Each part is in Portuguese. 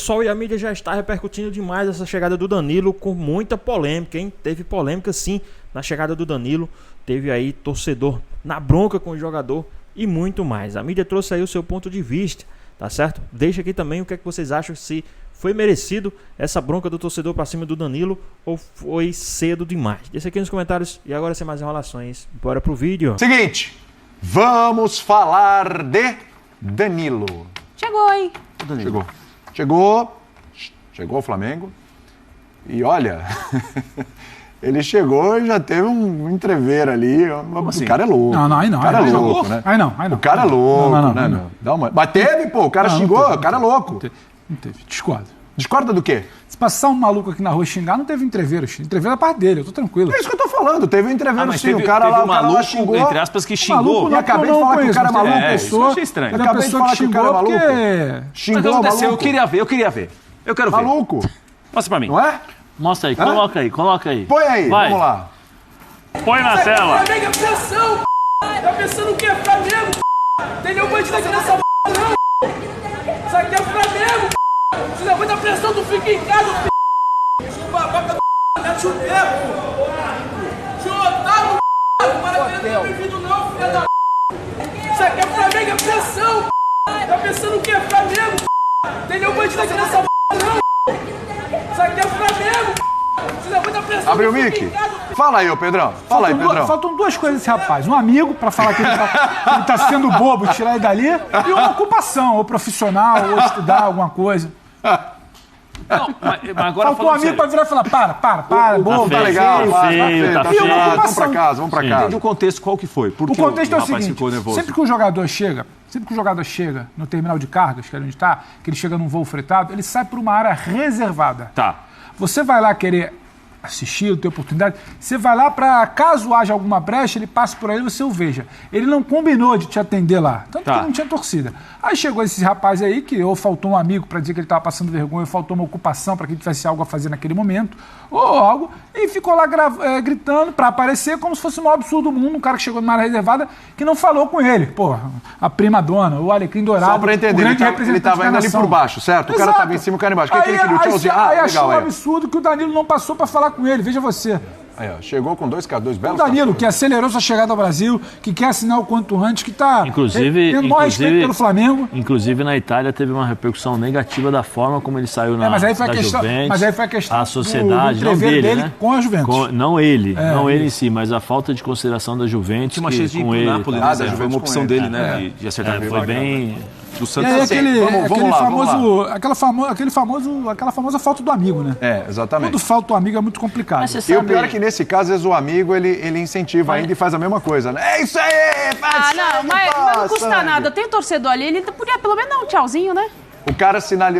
Pessoal, e a mídia já está repercutindo demais essa chegada do Danilo, com muita polêmica, hein? Teve polêmica sim na chegada do Danilo, teve aí torcedor na bronca com o jogador e muito mais. A mídia trouxe aí o seu ponto de vista, tá certo? Deixa aqui também o que é que vocês acham, se foi merecido essa bronca do torcedor pra cima do Danilo ou foi cedo demais. Deixa aqui nos comentários e agora sem mais enrolações, bora pro vídeo. Seguinte, vamos falar de Danilo. Chegou, hein? Chegou o Flamengo e olha, ele chegou e já teve um entrever ali. Assim? O cara é louco. Não. O cara é louco, né? Aí não. O cara é louco, Não. né, meu? Dá uma... Mas teve, pô, o cara xingou, o cara é louco. Não teve. Discordo. Discorda do quê? Se passar um maluco aqui na rua xingar, não teve entreveiro. Entreveiro é parte dele, eu tô tranquilo. É isso que eu tô falando, teve um entreveiro mas sim. teve, o cara teve lá, um maluco, xingou, entre aspas, que xingou. Maluco, E acabei de falar que o cara é maluco. Isso eu achei estranho. Era a pessoa que xingou porque... O que Xingou aconteceu? maluco. Eu queria ver. Eu quero ver. Maluco, Mostra pra mim. não é? Mostra aí, coloca aí. Põe aí, Vai. vamos lá. Põe na tela. Flamengo é pressão, tá pensando o que é Flamengo? Tem nenhum bandido aqui nessa não. Isso aqui é Flamengo, se não aguenta pressão, tu fica em casa, babaca do mete o tempo. Seu otário, para que não tem vindo não, filha da isso aqui é Flamengo, é pressão, tá pensando o que é Flamengo? Tem nenhum bandido aqui nessa não. Isso aqui é Flamengo, se não aguenta pressão, Abriu o mic? Fala aí, ô Pedrão. Fala aí, Pedrão. Faltam duas coisas desse rapaz. Um amigo, pra falar que ele tá sendo bobo, tirar ele dali, e uma ocupação, ou profissional, ou estudar alguma coisa. Não, mas agora Faltou um amigo pra virar e falar, para, bobo. Tá legal, Feio, tá tá feio. feio. Vamos pra casa, vamos pra casa. Entende o contexto qual que foi? Por O que contexto é o rapaz seguinte, ficou nervoso? sempre que o jogador chega no terminal de cargas, que é onde está, que ele chega num voo fretado, ele sai por uma área reservada. Tá. Você vai lá querer assistir, ter oportunidade, você vai lá para, caso haja alguma brecha, ele passe por aí e você o veja. Ele não combinou de te atender lá, tanto Tá. que não tinha torcida. Aí chegou esse rapaz aí, que ou faltou um amigo para dizer que ele estava passando vergonha, ou faltou uma ocupação para que ele tivesse algo a fazer naquele momento, ou algo, e ficou lá gritando para aparecer como se fosse o maior absurdo do mundo, um cara que chegou numa área reservada que não falou com ele. Pô, a prima dona, o Alecrim Dourado, Só pra entender, o grande ele representante tava da indo ali nação. por baixo, certo? O cara tava em cima e o cara embaixo. O que ele queria? O tchauzinho. Aí achou Legal, um absurdo que o Danilo não passou para falar com ele, veja você. Aí, ó, chegou com dois O belos Danilo, que acelerou sua chegada ao Brasil, que quer assinar o quanto antes, que está tendo maior respeito pelo Flamengo. Inclusive na Itália teve uma repercussão negativa da forma como ele saiu na Mas aí foi a da questão, Juventus, mas aí foi a questão a sociedade, do não entrever dele, dele né? com a Juventus. Não ele isso. em si, mas a falta de consideração da Juventus Tinha uma chance de ir com pro ele. Nápoles, tá? né? da Foi Juventus uma opção com dele, ele, né? De acertar a Foi bem... Do E Santos. aí vamos lá. aquela famosa falta do amigo, né? É, exatamente. Quando falta do amigo é muito complicado. Mas você E o sabe... pior é que nesse caso, às vezes o amigo, ele incentiva ainda e faz a mesma coisa, né? É isso aí! Faz Não, mas não custa nada. Tem um torcedor ali, ele podia pelo menos dar um tchauzinho, né? O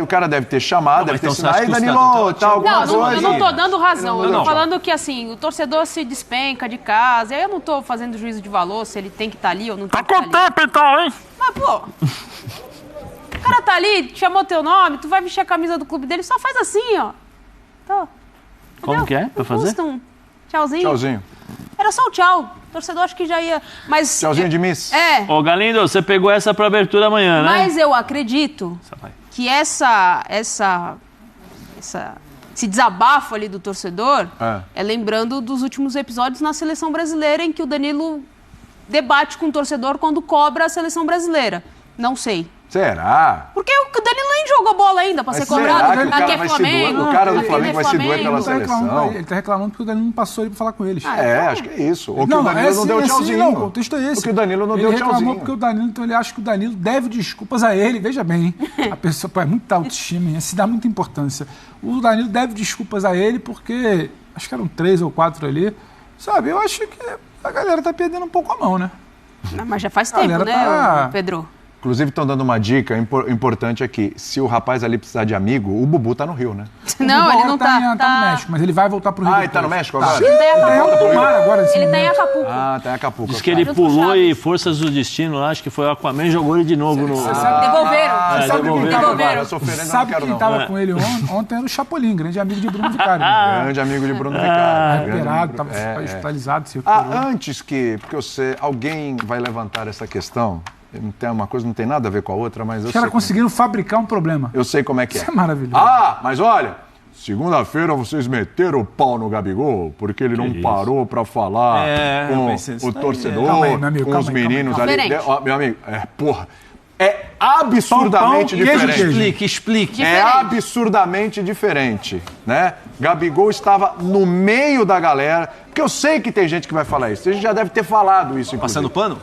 cara deve ter chamado, deve ter então você ensinado. acha Aí, que Danilo, tá alguma Não, coisa. eu não tô dando razão. Eu Não. tô falando que, assim, o torcedor se despenca de casa. Aí eu não tô fazendo juízo de valor se ele tem que estar ali ou não tem que estar ali. tempo então, hein? Mas, pô, o cara tá ali, chamou teu nome, tu vai vestir a camisa do clube dele, só faz assim, ó. Tô. Como que é pra fazer? Custa um tchauzinho. Tchauzinho. Era só o tchau. O torcedor acho que já ia... Mas, Tchauzinho de miss. É, Ô, Galindo, você pegou essa pra abertura amanhã, né? mas eu acredito que esse desabafo ali do torcedor é lembrando dos últimos episódios na seleção brasileira em que o Danilo debate com o torcedor quando cobra a seleção brasileira. Não sei. Será? Porque o Danilo nem jogou bola ainda pra ser será cobrado. que o cara Aqui é vai se Flamengo. doer? O cara do aqui Flamengo é vai se doer Flamengo. pela seleção? Ele tá reclamando porque o Danilo não passou ele pra falar com eles. Acho que é isso. Ou que o Danilo não deu tchauzinho. Não, o contexto é esse. Porque o Danilo não ele deu reclamou tchauzinho. porque o Danilo, então ele acha que o Danilo deve desculpas a ele. Veja bem, hein? A pessoa, pô, é muita autoestima, hein? Se dá muita importância. O Danilo deve desculpas a ele porque, acho que eram 3 ou 4 ali, sabe? Eu acho que a galera tá perdendo um pouco a mão, né? Não, mas já faz tempo, Galera, né, tá... Pedro? Inclusive, estão dando uma dica importante aqui. Se o rapaz ali precisar de amigo, o Bubu tá no Rio, né? Não, O ele Bubu não agora tá. no México, mas ele vai voltar pro Rio. Ele tá no México agora? Ele tá em Acapulco. Ele mar agora, Ele tá em Acapulco. Ah, tá em Acapulco. Diz que ele Junto com o pulou Chaves. e forças do destino lá, acho que foi o Aquaman, jogou ele de novo no... Devolveram. Você sabe quem devolveram. tava, Devolveram. Eu sou oferendo, sabe não quero quem não. tava com ele ontem? Era o Chapolin, grande amigo de Bruno Vicari. Grande amigo de Bruno Vicari. Recuperado, estava hospitalizado, se recuperou. Antes que, porque alguém vai levantar essa questão, Não tem uma coisa, não tem nada a ver com a outra, mas eu Os sei. caras conseguiram fabricar um problema. Eu sei como é que é. Isso é maravilhoso. Ah, mas olha, segunda-feira vocês meteram o pau no Gabigol, porque ele não parou pra falar com o torcedor, Calma aí, meu amigo, com calma os aí, calma aí, meninos calma aí. ali. Diferente. Ó, meu amigo, porra, é absurdamente Pão, queijo, diferente. queijo. Explique. É absurdamente diferente, né? Gabigol estava no meio da galera, porque eu sei que tem gente que vai falar isso. A gente já deve ter falado isso, inclusive. Passando pano?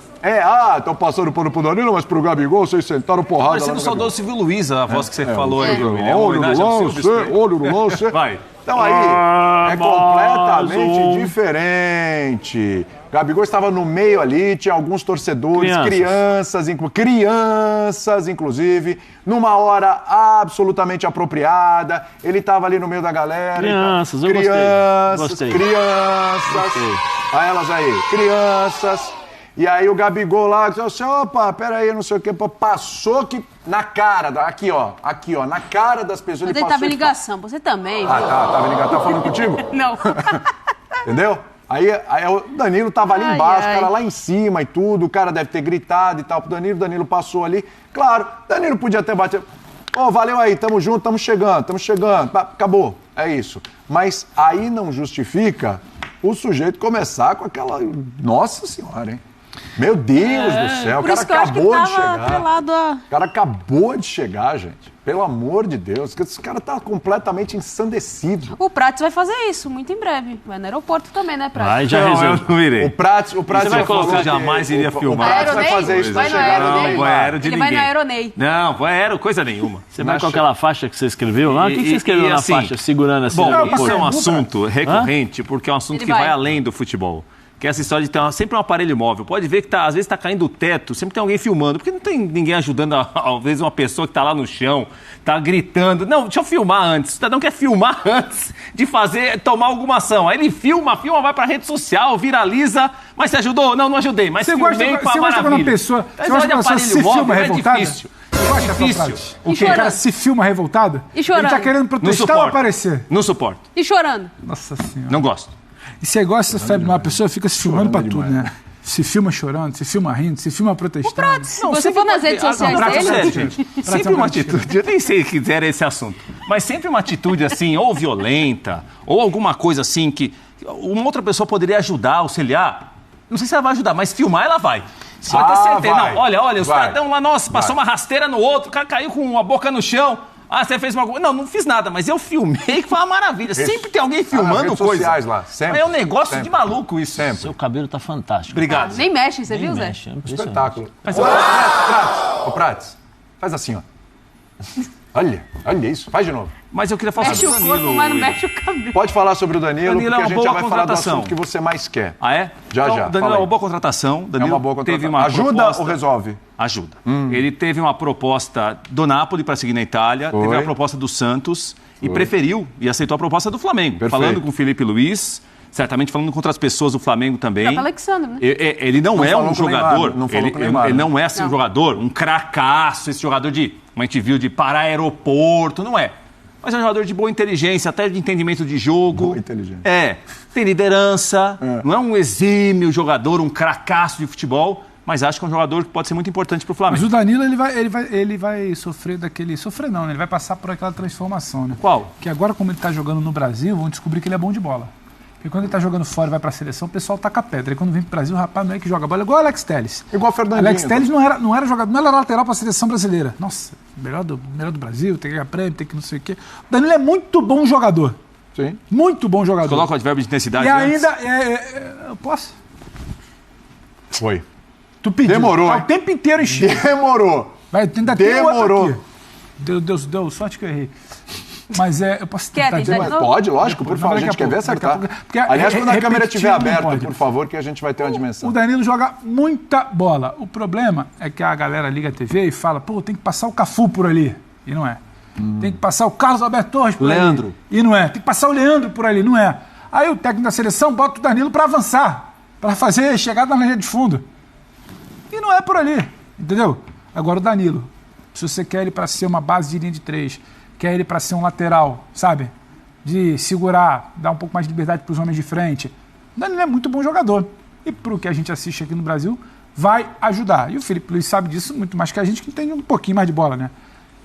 Estão passando pano pro Danilo, mas pro Gabigol vocês sentaram porrada lá Parecendo no o saudoso Silvio Luiz, a voz que você falou aí. Olho no lance. Vai. Então aí, é completamente diferente. Gabigol estava no meio ali, tinha alguns torcedores, crianças inclusive, numa hora absolutamente apropriada. Ele estava ali no meio da galera. Crianças, eu gostei. Olha elas aí, crianças. E aí o Gabigol lá, disse assim, opa, peraí, não sei o quê, passou que na cara, aqui ó, na cara das pessoas. Mas ele tava em ligação, você também. Tava em ligação, tá falando contigo? Não. Entendeu? Aí o Danilo tava ali embaixo, o cara lá em cima e tudo, o cara deve ter gritado e tal pro Danilo, o Danilo passou ali. Claro, Danilo podia ter batido. Valeu aí, tamo junto, tamo chegando, acabou, é isso. Mas aí não justifica o sujeito começar com aquela... Nossa Senhora, hein? Meu Deus do céu, o cara acabou de chegar. O cara acabou de chegar, gente. Pelo amor de Deus, esse cara tá completamente ensandecido. O Prates vai fazer isso muito em breve. Vai no aeroporto também, né, Prates? Vai, já resolveu. Eu não irei. O Prates Você vai colocar, jamais iria filmar. O Prates vai fazer isso. Vai no chegar Aeronei? Não, vai aero de Ele ninguém. vai no Aeronei. Não, vai aero, coisa nenhuma. Você vai com aquela faixa que você escreveu lá? O que você escreveu na assim, faixa, segurando assim? Bom, no isso é um corpo? assunto recorrente, porque é um assunto Ele que vai. vai além do futebol. Que é essa história de ter sempre um aparelho móvel. Pode ver que às vezes está caindo o teto, sempre tem alguém filmando. Porque não tem ninguém ajudando, às vezes, uma pessoa que está lá no chão, está gritando. Não, deixa eu filmar antes. O cidadão quer filmar antes de tomar alguma ação. Aí ele filma, vai para a rede social, viraliza. Mas você ajudou? Não ajudei. Mas Você filmei gosta com a quando a maravilha. pessoa se aparelho filma móvel é revoltada? difícil. Você gosta, difícil. Prates? E O chorando. cara se filma revoltado? E chorando. Ele tá querendo Não protestar ou suporto. aparecer? Não suporto. E chorando. Nossa Senhora. Não gosto. E você gosta dessa febre de uma pessoa, fica se filmando pra tudo, demais. né? Se filma chorando, se filma rindo, se filma protestando. Se você for nas redes sociais Prates é dele... sério, gente. Sempre uma atitude, eu nem sei que era esse assunto, mas sempre uma atitude assim, ou violenta, ou alguma coisa assim que uma outra pessoa poderia ajudar, auxiliar. Não sei se ela vai ajudar, mas filmar ela vai. Você vai ter certeza. vai. Não, olha, os Vai. caras estão lá, nossa, passou uma rasteira no outro, o cara caiu com a boca no chão. Ah, você fez uma coisa. Não fiz nada, mas eu filmei, que foi uma maravilha. Sempre tem alguém filmando redes coisa. sociais lá, sempre. É um negócio Sempre. de maluco isso. Sempre. Seu cabelo tá fantástico. Obrigado. Nem mexe, você viu, Zé? Mexe, é impressionante. Espetáculo. Mas Ô, Prates, faz assim, ó. Olha isso. Faz de novo. Mas eu queria falar Mexe o sobre o corpo, Danilo. mas não mexe o cabelo. Pode falar sobre o Danilo, Danilo é porque uma a gente já boa vai falar do contratação. assunto que você mais quer. Ah, é? Já. Danilo Fala é aí. uma boa contratação. É Danilo uma boa contratação. teve uma Ajuda proposta... ou resolve? Ajuda. Ele teve uma proposta do Napoli para seguir na Itália, teve uma proposta do Santos e preferiu e aceitou a proposta do Flamengo. Perfeito. Falando com o Felipe Luiz, certamente falando com outras pessoas do Flamengo também. Próprio Alexandre, né? Ele não é falou um com o Neymar, jogador, não falou com o Neymar, ele né? não é assim um jogador, um cracaço, esse jogador de, como a gente viu, de parar aeroporto, não é. Mas é um jogador de boa inteligência, até de entendimento de jogo. Boa inteligência. Tem liderança, não é um exímio jogador, um cracaço de futebol, mas acho que é um jogador que pode ser muito importante para o Mas Flamengo. o Danilo, ele vai sofrer daquele... Sofrer não, né? Ele vai passar por aquela transformação, né? Qual? Que agora, como ele tá jogando no Brasil, vão descobrir que ele é bom de bola. Porque quando ele tá jogando fora e vai pra seleção, o pessoal taca pedra. E quando vem pro Brasil, o rapaz não é que joga bola. Igual o Alex Telles. Igual o Fernandinho. Alex Telles não era jogador, não era lateral pra seleção brasileira. Nossa, melhor do Brasil, tem que ganhar prêmio, tem que não sei o quê. O Danilo é muito bom jogador. Sim. Muito bom jogador. Coloca o advérbio de intensidade E antes. ainda... eu posso? Foi. Tu pediu. Demorou, Tá hein? o tempo inteiro enchendo. Demorou. Vai, ainda tem outro Demorou. aqui. Deu sorte que eu errei. Mas eu posso Quer tentar tentar dizer. de novo? Pode, lógico, por Não, favor. A daqui gente a quer ver pouco, daqui a acertar. pouco. Porque Aliás, quando a câmera estiver repetindo não aberta, pode. por favor, que a gente vai ter uma dimensão. O Danilo joga muita bola. O problema é que a galera liga a TV e fala, pô, tem que passar o Cafu por ali. E não é. Tem que passar o Carlos Alberto Torres por Leandro. ali. E não é. Tem que passar o Leandro por ali. Não é. Aí o técnico da seleção bota o Danilo para avançar. Para fazer chegada na linha de fundo. E não é por ali. Entendeu? Agora o Danilo. Se você quer ele para ser uma base de linha de 3, quer ele para ser um lateral, sabe? De segurar, dar um pouco mais de liberdade para os homens de frente. O Danilo é muito bom jogador. E pro que a gente assiste aqui no Brasil, vai ajudar. E o Felipe Luiz sabe disso muito mais que a gente, que tem um pouquinho mais de bola, né?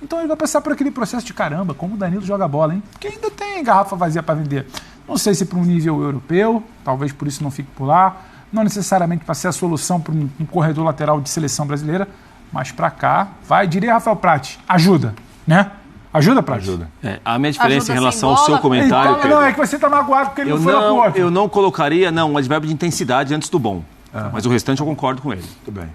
Então ele vai passar por aquele processo de caramba, como o Danilo joga bola, hein? Porque ainda tem garrafa vazia para vender. Não sei se para um nível europeu, talvez por isso não fique por lá, não necessariamente para ser a solução para um corredor lateral de seleção brasileira, mas para cá, vai, diria Rafael Prati, ajuda, né? Ajuda, Prati? Ajuda. A minha diferença em relação ao bola. seu comentário, Então, Pedro, não, é que você tá magoado porque ele não foi lá pro outro. eu não colocaria, um advérbio de intensidade antes do bom. Mas o restante eu concordo com ele. Tudo bem.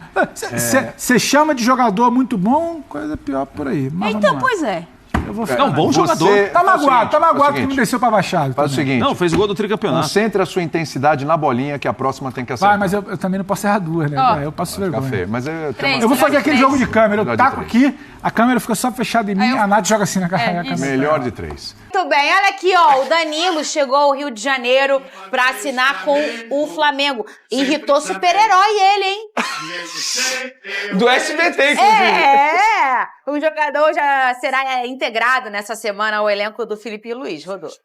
Você chama de jogador muito bom, coisa pior por aí. Mas Então, vamos lá. pois é. Eu vou ficar. Bom jogador. Tá magoado faz o que seguinte, me desceu pra baixada. Faz o seguinte. Não, fez o gol do tricampeonato. Concentre a sua intensidade na bolinha, que a próxima tem que acertar. Vai, mas eu também não posso errar duas, né? Eu passo Fica vergonha. feio. Mas eu Três. Eu vou fazer aquele jogo de câmera. Eu Melhor de taco três. aqui, a câmera fica só fechada em mim, a Nath joga assim na câmera. isso. melhor de 3. Muito bem, olha aqui, ó, o Danilo chegou ao Rio de Janeiro pra assinar com o Flamengo. Irritou super-herói ele, hein? Do SBT, inclusive. O jogador já será integrado nessa semana ao elenco do Felipe Luiz, Rodolfo.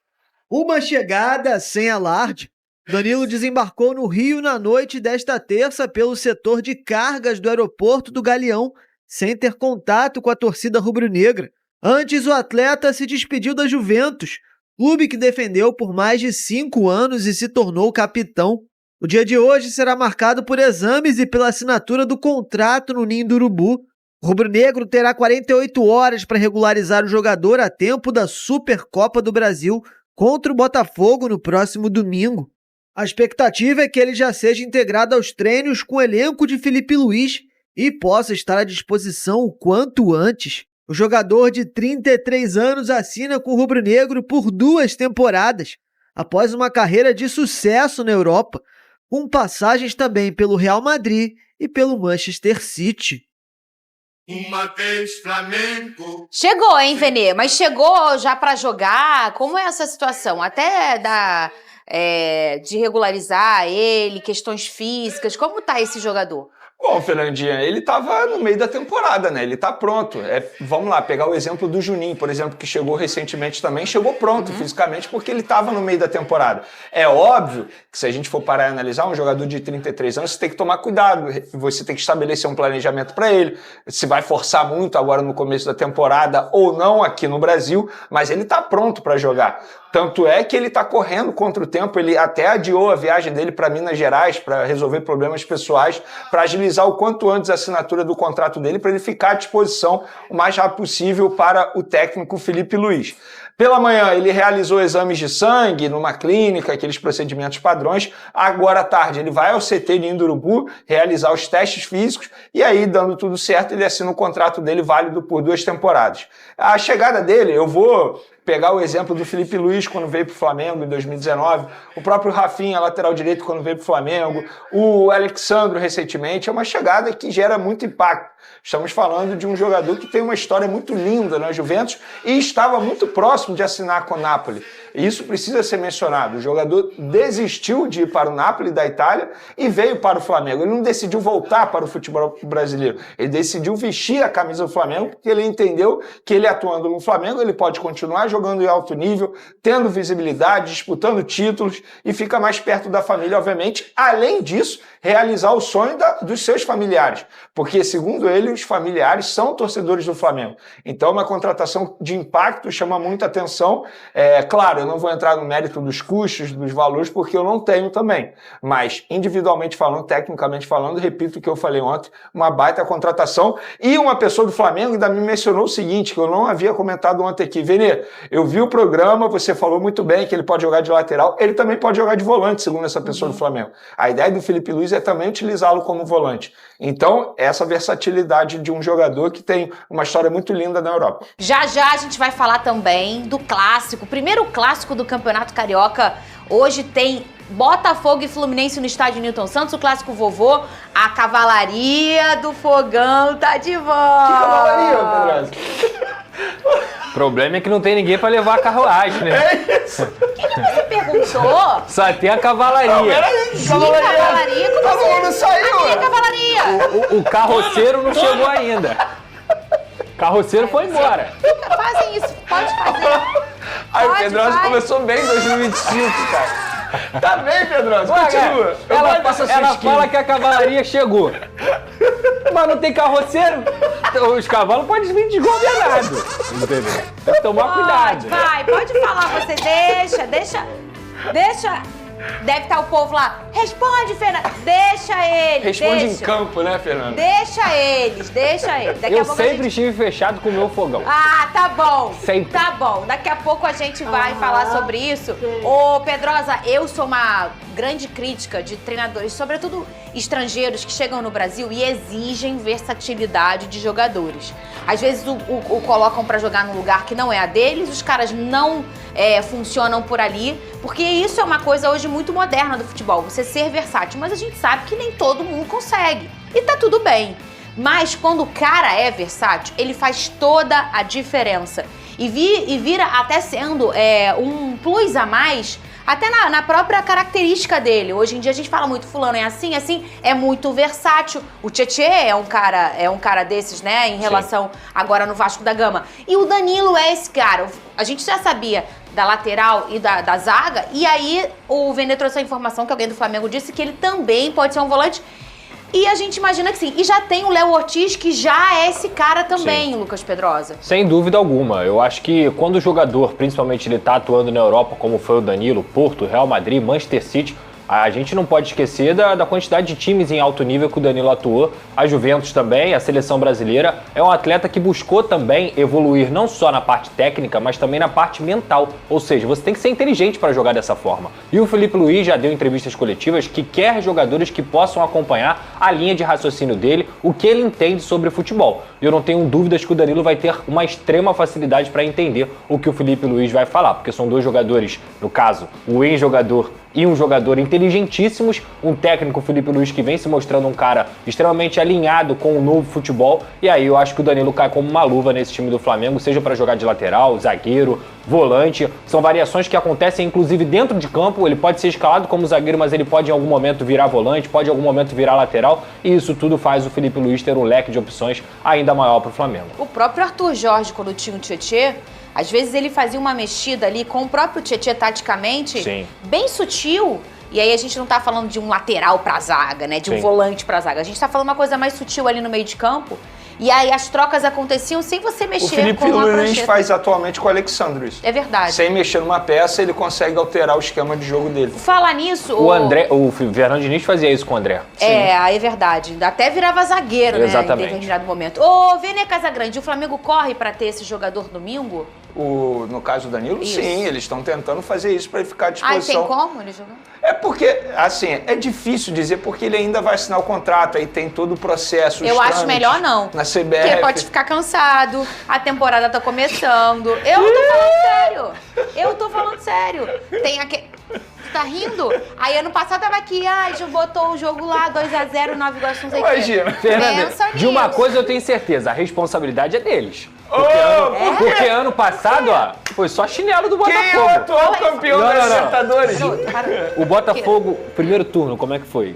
Uma chegada sem alarde. Danilo desembarcou no Rio na noite desta terça pelo setor de cargas do aeroporto do Galeão, sem ter contato com a torcida rubro-negra. Antes, o atleta se despediu da Juventus, clube que defendeu por mais de 5 anos e se tornou capitão. O dia de hoje será marcado por exames e pela assinatura do contrato no Ninho do Urubu. O rubro-negro terá 48 horas para regularizar o jogador a tempo da Supercopa do Brasil contra o Botafogo no próximo domingo. A expectativa é que ele já seja integrado aos treinos com o elenco de Felipe Luiz e possa estar à disposição o quanto antes. O jogador de 33 anos assina com o rubro-negro por 2 temporadas, após uma carreira de sucesso na Europa, com passagens também pelo Real Madrid e pelo Manchester City. Uma vez Flamengo. Chegou, hein, Vene? Mas chegou já pra jogar? Como é essa situação? Até de regularizar ele, questões físicas, como tá esse jogador? Bom, Fernandinha, ele estava no meio da temporada, né? Ele está pronto. Vamos lá, pegar o exemplo do Juninho, por exemplo, que chegou recentemente também, chegou pronto fisicamente porque ele estava no meio da temporada. É óbvio que se a gente for parar e analisar, um jogador de 33 anos, você tem que tomar cuidado, você tem que estabelecer um planejamento para ele, se vai forçar muito agora no começo da temporada ou não aqui no Brasil, mas ele está pronto para jogar. Tanto é que ele está correndo contra o tempo, ele até adiou a viagem dele para Minas Gerais para resolver problemas pessoais, para agilizar o quanto antes a assinatura do contrato dele, para ele ficar à disposição o mais rápido possível para o técnico Felipe Luiz. Pela manhã ele realizou exames de sangue numa clínica, aqueles procedimentos padrões. Agora à tarde ele vai ao CT de Urubu realizar os testes físicos e aí, dando tudo certo, ele assina o contrato dele válido por 2 temporadas. A chegada dele, eu vou pegar o exemplo do Felipe Luiz quando veio para o Flamengo em 2019, o próprio Rafinha, lateral direito, quando veio para o Flamengo, o Alexandro recentemente, é uma chegada que gera muito impacto. Estamos falando de um jogador que tem uma história muito linda na Juventus e estava muito próximo de assinar com o Napoli. E isso precisa ser mencionado. O jogador desistiu de ir para o Napoli da Itália e veio para o Flamengo. Ele não decidiu voltar para o futebol brasileiro. Ele decidiu vestir a camisa do Flamengo porque ele entendeu que ele atuando no Flamengo, ele pode continuar jogando em alto nível, tendo visibilidade, disputando títulos e fica mais perto da família, obviamente. Além disso, realizar o sonho dos seus familiares. Porque, segundo ele, os familiares são torcedores do Flamengo. Então, uma contratação de impacto chama muita atenção. Claro, eu não vou entrar no mérito dos custos, dos valores, porque eu não tenho também. Mas, individualmente falando, tecnicamente falando, repito o que eu falei ontem, uma baita contratação. E uma pessoa do Flamengo ainda me mencionou o seguinte, que eu não havia comentado ontem aqui. Vene, eu vi o programa, você falou muito bem que ele pode jogar de lateral, ele também pode jogar de volante, segundo essa pessoa do Flamengo. A ideia do Felipe Luiz é também utilizá-lo como volante. Então, essa versatilidade de um jogador que tem uma história muito linda na Europa. Já já a gente vai falar também do clássico, o primeiro clássico do Campeonato Carioca. Hoje tem Botafogo e Fluminense no estádio Newton Santos, o clássico vovô. A cavalaria do Fogão tá de volta. Que cavalaria, Pedro? O problema é que não tem ninguém pra levar a carruagem, né? É isso. O que você perguntou? Só tem a cavalaria. Não, peraí, Cavalaria? Como todo mundo saiu. Aqui é cavalaria. O carroceiro não chegou ainda. O carroceiro foi embora. Fazem isso, pode fazer. Aí o Pedroso começou bem em 2025, cara. Tá bem, Pedroso, Ué, continua. ela fala que a cavalaria chegou. Mas não tem carroceiro? Os cavalos podem vir desgovernados. Entendeu? Tem que tomar cuidado. Vai, pode falar você. Deixa. Deve estar o povo lá. Responde, Fernando. Deixa eles. Responde em campo, né, Fernando? Deixa eles. Daqui Eu a pouco sempre estive fechado com o meu fogão. Ah, tá bom. Sempre. Tá bom. Daqui a pouco a gente vai falar sobre isso. Ô, Pedrosa, eu sou uma grande crítica de treinadores, sobretudo estrangeiros que chegam no Brasil e exigem versatilidade de jogadores. Às vezes o colocam pra jogar num lugar que não é a deles, os caras não funcionam por ali, porque isso é uma coisa hoje muito moderna do futebol, você ser versátil. Mas a gente sabe que nem todo mundo consegue. E tá tudo bem. Mas quando o cara é versátil, ele faz toda a diferença. E vira até sendo um plus a mais, até na própria característica dele. Hoje em dia a gente fala muito, fulano é assim, é muito versátil. O Tietê é um cara desses, né, em relação agora no Vasco da Gama. E o Danilo é esse cara. A gente já sabia da lateral e da zaga, e aí o Vene trouxe a informação que alguém do Flamengo disse que ele também pode ser um volante. E a gente imagina que sim. E já tem o Léo Ortiz, que já é esse cara também, Lucas Pedrosa. Sem dúvida alguma. Eu acho que quando o jogador, principalmente ele tá atuando na Europa, como foi o Danilo, Porto, Real Madrid, Manchester City, a gente não pode esquecer da quantidade de times em alto nível que o Danilo atuou. A Juventus também, a seleção brasileira. É um atleta que buscou também evoluir não só na parte técnica, mas também na parte mental. Ou seja, você tem que ser inteligente para jogar dessa forma. E o Felipe Luiz já deu entrevistas coletivas que quer jogadores que possam acompanhar a linha de raciocínio dele, o que ele entende sobre futebol. E eu não tenho dúvidas que o Danilo vai ter uma extrema facilidade para entender o que o Felipe Luiz vai falar, porque são dois jogadores, no caso, o ex-jogador e um jogador inteligentíssimos, um técnico, Felipe Luiz, que vem se mostrando um cara extremamente alinhado com o novo futebol, e aí eu acho que o Danilo cai como uma luva nesse time do Flamengo, seja para jogar de lateral, zagueiro, volante, são variações que acontecem inclusive dentro de campo. Ele pode ser escalado como zagueiro, mas ele pode em algum momento virar volante, pode em algum momento virar lateral, e isso tudo faz o Felipe Luiz ter um leque de opções ainda maior para o Flamengo. O próprio Arthur Jorge, quando tinha o Tietê, às vezes ele fazia uma mexida ali com o próprio Tietê taticamente, bem sutil. E aí a gente não tá falando de um lateral pra zaga, né? De um volante pra zaga. A gente tá falando uma coisa mais sutil ali no meio de campo. E aí as trocas aconteciam sem você mexer com uma prancheta. O Felipe Luiz faz atualmente com o Alexandre isso. É verdade. Sem mexer numa peça, ele consegue alterar o esquema de jogo dele. Falar nisso... O Fernando Diniz fazia isso com o André. É verdade. Até virava zagueiro, né? Exatamente. Em determinado momento. Ô, Vene Casagrande, o Flamengo corre pra ter esse jogador domingo? No caso do Danilo, isso. Sim, eles estão tentando fazer isso para ele ficar à disposição. Tem como ele jogar? É porque, assim, é difícil dizer porque ele ainda vai assinar o contrato, aí tem todo o processo. Eu acho melhor não. Na CBF. Porque ele pode ficar cansado, a temporada tá começando. Eu tô falando sério. Tem aquele... Tá rindo? Aí ano passado tava aqui, já botou o jogo lá, 2-0, 9 gols, não sei o quê. Imagina. Fernanda, de uma coisa eu tenho certeza, a responsabilidade é deles. Porque ano passado, foi só chinelo do Botafogo. Quem é o atual campeão da Libertadores? O Botafogo, primeiro turno, como é que foi?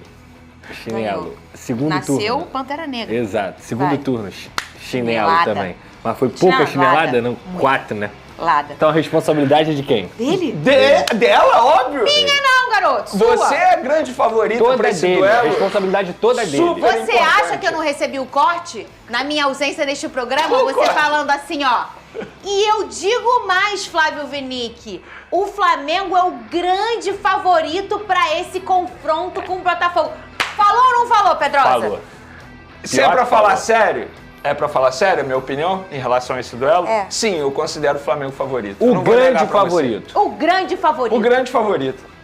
Chinelo. Ganhou. Segundo turno. Nasceu Pantera Negra. Exato. Segundo turno, chinelo Chinelada. também. Mas foi pouca chinelada? Não, 4, né? Lada. Então a responsabilidade é de quem? Dele? Dela, óbvio. Minha não, garoto. Você é a grande favorita pra esse dele. duelo. A responsabilidade toda é dele. Você acha que eu não recebi o corte? Na minha ausência deste programa, você falando assim, ó. E eu digo mais, Flávio Venick. O Flamengo é o grande favorito pra esse confronto com o Botafogo. Falou ou não falou, Pedrosa? Falou. Se é pra falar sério... É pra falar sério a minha opinião em relação a esse duelo? Sim, eu considero o Flamengo favorito. O grande favorito. O grande favorito. O grande favorito.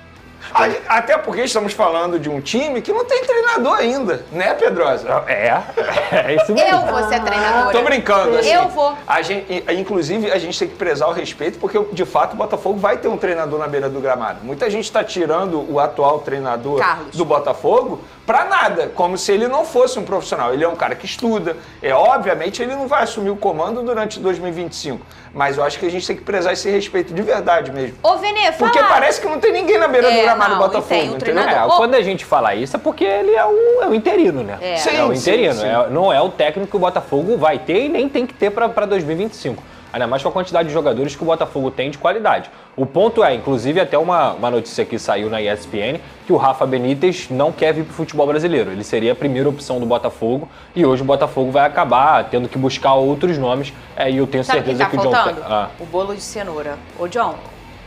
Até porque estamos falando de um time que não tem treinador ainda, né, Pedrosa? É isso mesmo. Eu vou ser treinadora. Tô brincando. Assim, eu vou. Inclusive, a gente tem que prezar o respeito, porque, de fato, o Botafogo vai ter um treinador na beira do gramado. Muita gente está tirando o atual treinador do Botafogo pra nada, como se ele não fosse um profissional. Ele é um cara que estuda. Obviamente, ele não vai assumir o comando durante 2025. Mas eu acho que a gente tem que prezar esse respeito de verdade mesmo. Ô, Vene, fala... Porque parece que não tem ninguém na beira do gramado do Botafogo, entendeu? Quando a gente fala isso é porque ele é um interino, né? Sim, é um interino. Sim. Não é o técnico que o Botafogo vai ter e nem tem que ter para 2025. Ainda mais com a quantidade de jogadores que o Botafogo tem de qualidade. O ponto é, inclusive até uma notícia que saiu na ESPN, que o Rafa Benítez não quer vir para o futebol brasileiro. Ele seria a primeira opção do Botafogo e hoje o Botafogo vai acabar tendo que buscar outros nomes. E eu tenho certeza que o John... O bolo de cenoura. Ô, John,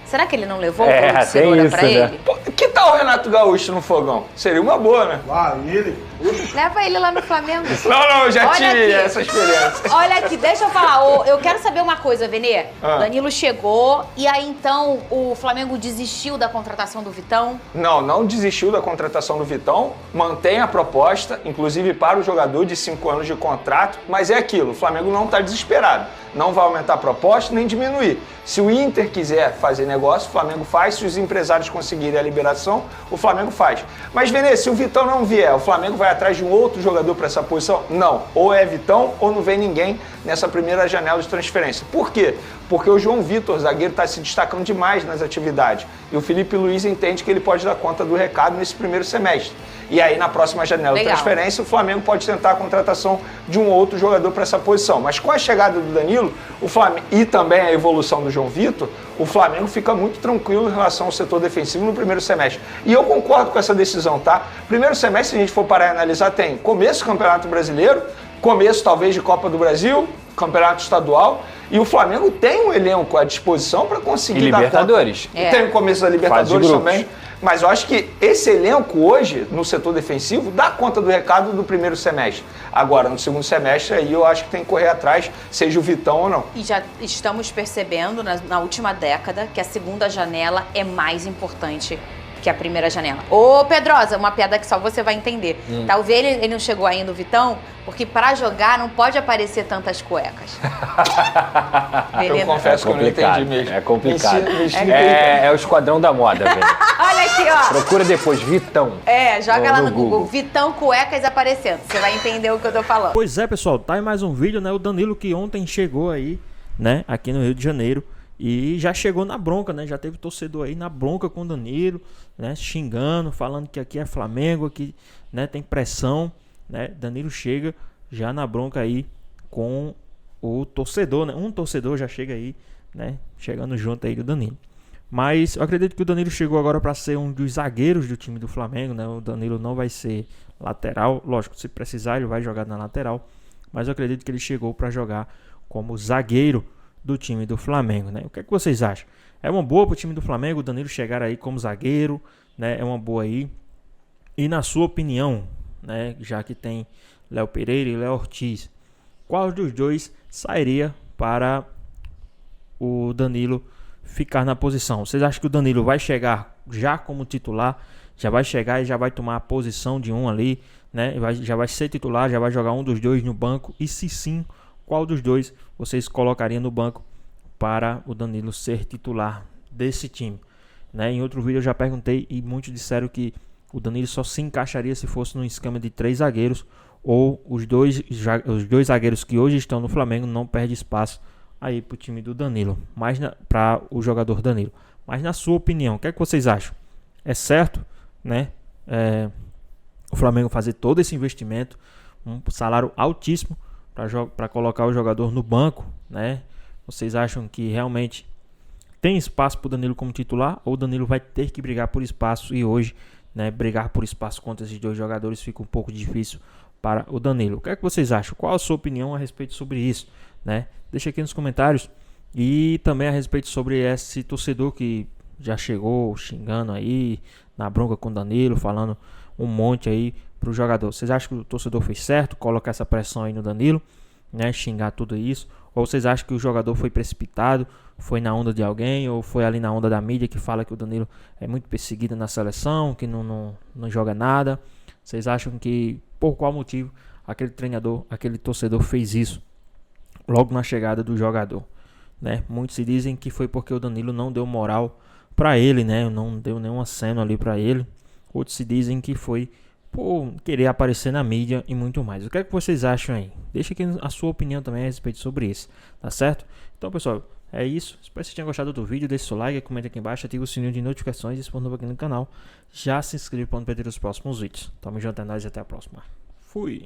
será que ele não levou o bolo de cenoura para ele? Pô, que tal o Renato Gaúcho no fogão? Seria uma boa, né? ele. Leva ele lá no Flamengo. Não, eu já tinha aqui. essa experiência. Olha aqui, deixa eu falar. Eu quero saber uma coisa, Venê. Danilo chegou e aí então o Flamengo desistiu da contratação do Vitão? Não desistiu da contratação do Vitão. Mantém a proposta, inclusive para o jogador de 5 anos de contrato. Mas é aquilo, o Flamengo não está desesperado. Não vai aumentar a proposta nem diminuir. Se o Inter quiser fazer negócio, o Flamengo faz. Se os empresários conseguirem a liberação, o Flamengo faz. Mas, Venê, se o Vitão não vier, o Flamengo vai atrás de um outro jogador para essa posição? Não. Ou é Vitão ou não vem ninguém nessa primeira janela de transferência. Por quê? Porque o João Vitor, zagueiro, está se destacando demais nas atividades. E o Felipe Luiz entende que ele pode dar conta do recado nesse primeiro semestre. E aí, na próxima janela de transferência, o Flamengo pode tentar a contratação de um outro jogador para essa posição. Mas com a chegada do Danilo e também a evolução do João Vitor, o Flamengo fica muito tranquilo em relação ao setor defensivo no primeiro semestre. E eu concordo com essa decisão, tá? Primeiro semestre, se a gente for parar e analisar, tem começo do Campeonato Brasileiro, começo talvez de Copa do Brasil, Campeonato Estadual, e o Flamengo tem um elenco à disposição para conseguir dar conta. Libertadores. Tem o começo da Libertadores também. Mas eu acho que esse elenco hoje, no setor defensivo, dá conta do recado do primeiro semestre. Agora, no segundo semestre, aí eu acho que tem que correr atrás, seja o Vitão ou não. E já estamos percebendo na última década que a segunda janela é mais importante que a primeira janela. Ô, Pedrosa, uma piada que só você vai entender. Talvez ele não chegou ainda, o Vitão, porque para jogar não pode aparecer tantas cuecas. Eu confesso que eu não entendi mesmo. É complicado. É o esquadrão da moda, velho. Olha aqui, ó. Procura depois, Vitão. Joga lá no Google. Vitão cuecas aparecendo. Você vai entender o que eu tô falando. Pois é, pessoal, tá aí mais um vídeo, né? O Danilo que ontem chegou aí, né? Aqui no Rio de Janeiro. E já chegou na bronca, né? Já teve torcedor aí na bronca com o Danilo, né? Xingando, falando que aqui é Flamengo, aqui, né? Tem pressão, né? Danilo chega já na bronca aí com o torcedor, né? Um torcedor já chega aí, né? Chegando junto aí do Danilo. Mas eu acredito que o Danilo chegou agora para ser um dos zagueiros do time do Flamengo, né? O Danilo não vai ser lateral, lógico, se precisar ele vai jogar na lateral, mas eu acredito que ele chegou para jogar como zagueiro do time do Flamengo, né? O que é que vocês acham? É uma boa pro time do Flamengo o Danilo chegar aí como zagueiro, né? É uma boa aí. E na sua opinião, né, já que tem Léo Pereira e Léo Ortiz, qual dos dois sairia para o Danilo ficar na posição? Vocês acham que o Danilo vai chegar já como titular, já vai chegar e já vai tomar a posição de um ali, né? Já vai ser titular, já vai jogar um dos dois no banco? E se sim, qual dos dois vocês colocariam no banco para o Danilo ser titular desse time, né? Em outro vídeo eu já perguntei e muitos disseram que o Danilo só se encaixaria se fosse num esquema de 3 zagueiros, ou os dois zagueiros que hoje estão no Flamengo não perdem espaço aí para o time do Danilo, mas para o jogador Danilo. Mas na sua opinião, o que é que vocês acham? É certo, né? O Flamengo fazer todo esse investimento, um salário altíssimo para colocar o jogador no banco, né? Vocês acham que realmente tem espaço para o Danilo como titular, ou o Danilo vai ter que brigar por espaço? E hoje, né, brigar por espaço contra esses dois jogadores fica um pouco difícil para o Danilo. O que é que vocês acham? Qual a sua opinião a respeito sobre isso, né? Deixa aqui nos comentários. E também a respeito sobre esse torcedor que já chegou xingando aí, na bronca com o Danilo, falando um monte aí pro jogador. Vocês acham que o torcedor fez certo colocar essa pressão aí no Danilo, né, xingar tudo isso? Ou vocês acham que o jogador foi precipitado, foi na onda de alguém, ou foi ali na onda da mídia que fala que o Danilo é muito perseguido na seleção, que não joga nada? Vocês acham que por qual motivo aquele treinador, aquele torcedor fez isso logo na chegada do jogador, né? Muitos se dizem que foi porque o Danilo não deu moral para ele, né? Não deu nenhum aceno ali para ele. Outros se dizem que foi por querer aparecer na mídia e muito mais. O que é que vocês acham aí? Deixa aqui a sua opinião também a respeito sobre isso, tá certo? Então, pessoal, é isso. Espero que vocês tenham gostado do vídeo. Deixe seu like, comenta aqui embaixo, ativa o sininho de notificações e se for novo aqui no canal, já se inscreve para não perder os próximos vídeos. Tamo junto, é nóis e até a próxima. Fui!